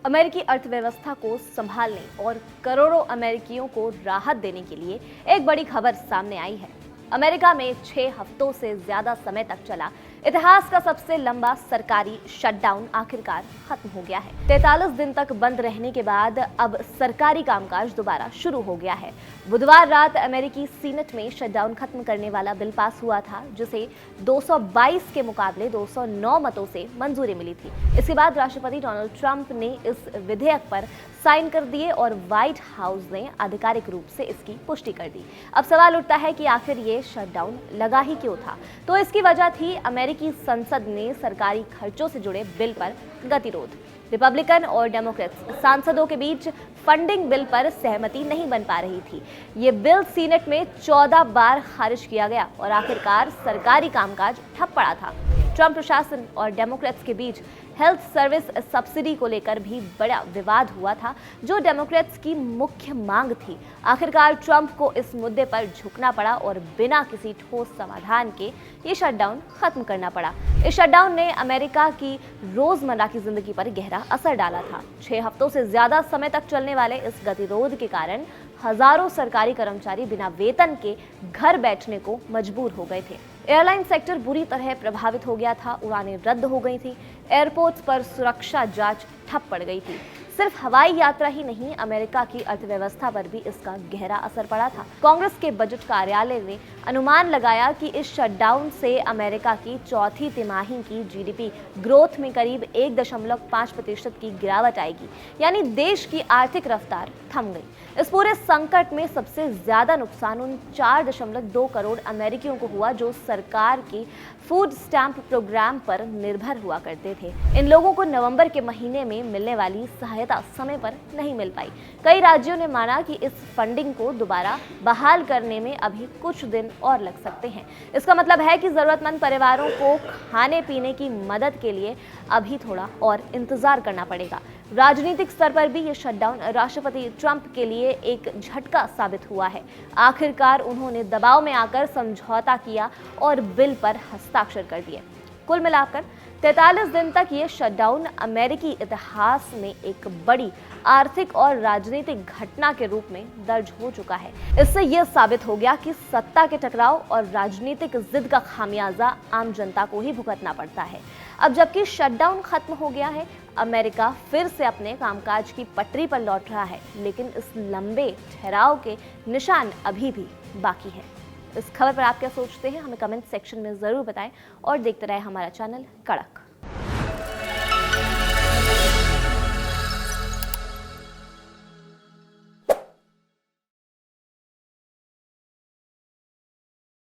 अमेरिकी अर्थव्यवस्था को संभालने और करोड़ों अमेरिकियों को राहत देने के लिए एक बड़ी खबर सामने आई है। अमेरिका में 6 हफ्तों से ज्यादा समय तक चला इतिहास का सबसे लंबा सरकारी शटडाउन आखिरकार खत्म हो गया है। 43 दिन तक बंद रहने के बाद अब सरकारी कामकाज दोबारा शुरू हो गया है। बुधवार रात अमेरिकी सीनेट में शटडाउन खत्म करने वाला बिल पास हुआ था, जिसे 222 के मुकाबले 209 मतों से मंजूरी मिली थी। इसके बाद राष्ट्रपति डोनाल्ड ट्रंप ने इस विधेयक पर साइन कर दिए और व्हाइट हाउस ने आधिकारिक रूप से इसकी पुष्टि कर दी। अब सवाल उठता है कि आखिर ये शटडाउन लगा ही क्यों था? तो इसकी वजह थी अमेरिकी संसद ने सरकारी खर्चों से जुड़े बिल पर गतिरोध। रिपब्लिकन और डेमोक्रेट्स सांसदों के बीच फंडिंग बिल पर सहमति नहीं बन पा रही थी। ये बिल सीनेट में 14 बार खारिज किया गया और आखिरकार सरकारी कामकाज ठप पड़ा था। ट्रंप प्रशासन और डेमोक्रेट्स के बीच हेल्थ सर्विस सब्सिडी को लेकर भी बड़ा विवाद हुआ था, जो डेमोक्रेट्स की मुख्य मांग थी। आखिरकार ट्रंप को इस मुद्दे पर झुकना पड़ा और बिना किसी ठोस समाधान के ये शटडाउन खत्म करना पड़ा। इस शटडाउन ने अमेरिका की रोजमर्रा की जिंदगी पर गहरा असर डाला था। 6 हफ्तों से ज्यादा समय तक चलने वाले इस गतिरोध के कारण हजारों सरकारी कर्मचारी बिना वेतन के घर बैठने को मजबूर हो गए थे। एयरलाइन सेक्टर बुरी तरह प्रभावित हो गया था। उड़ानें रद्द हो गई थी। एयरपोर्ट्स पर सुरक्षा जांच ठप पड़ गई थी। सिर्फ हवाई यात्रा ही नहीं, अमेरिका की अर्थव्यवस्था पर भी इसका गहरा असर पड़ा था। कांग्रेस के बजट कार्यालय ने अनुमान लगाया कि इस शटडाउन से अमेरिका की चौथी तिमाही की जीडीपी ग्रोथ में करीब 1.5% की गिरावट आएगी, यानी देश की आर्थिक रफ्तार थम गई। इस पूरे संकट में सबसे ज्यादा नुकसान उन 4.2 करोड़ अमेरिकियों को हुआ जो सरकार की फूड स्टैंप प्रोग्राम पर निर्भर हुआ करते थे। इन लोगों को नवंबर के महीने में मिलने वाली सहायता समय पर नहीं मिल पाई। कई राज्यों ने माना कि इस फंडिंग को दोबारा बहाल करने में अभी कुछ दिन और लग सकते हैं। इसका मतलब है कि जरूरतमंद परिवारों को खाने पीने की मदद के लिए अभी थोड़ा और इंतजार करना पड़ेगा। राजनीतिक स्तर पर भी ये शटडाउन राष्ट्रपति ट्रंप के लिए एक झटका साबित हुआ है। आखिरकार उन्होंने दबाव में आकर समझौता किया और बिल पर हस्ताक्षर कर दिए। कुल मिलाकर 43 दिन तक ये शटडाउन अमेरिकी इतिहास में एक बड़ी आर्थिक और राजनीतिक घटना के रूप में दर्ज हो चुका है। इससे यह साबित हो गया कि सत्ता के टकराव और राजनीतिक जिद का खामियाजा आम जनता को ही भुगतना पड़ता है। अब जबकि शटडाउन खत्म हो गया है, अमेरिका फिर से अपने कामकाज की पटरी पर लौट रहा है, लेकिन इस लंबे ठहराव के निशान अभी भी बाकी है। इस खबर पर आप क्या सोचते हैं, हमें कमेंट सेक्शन में जरूर बताएं और देखते रहे हमारा चैनल कड़क।